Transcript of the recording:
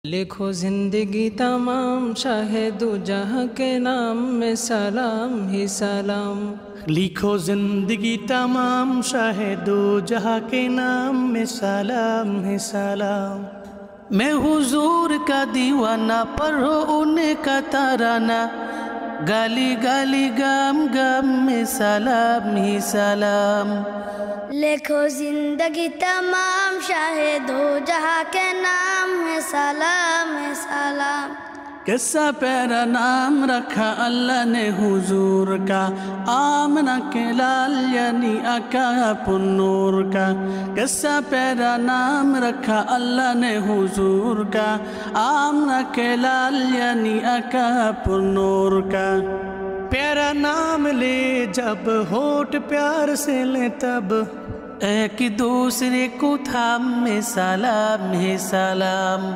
لکھو زندگی تمام شاہد جہاں کے نام میں سلام ہی سلام۔ لکھو زندگی تمام شاہد جہاں کے نام میں سلام ہے سلام۔ میں حضور کا دیوانہ پڑھو ان کا ترانہ، گالی گالی گام گام میں سلام ہی سلام۔ لکھو زندگی تمام شاہد جہاں کے نام ہے سلام ہے سلام۔ کیسا پیارا نام رکھا اللہ نے حضور کا، آمنہ کے لال یعنی آقا پر نور کا۔ کیسا پیارا نام رکھا اللہ نے حضور کا، آمنہ کے لال یعنی آقا پر نور کا۔ پیارا نام لے جب ہونٹ پیار سے لے تب، ایک دوسرے کو تھام میں سلام ہے سلام۔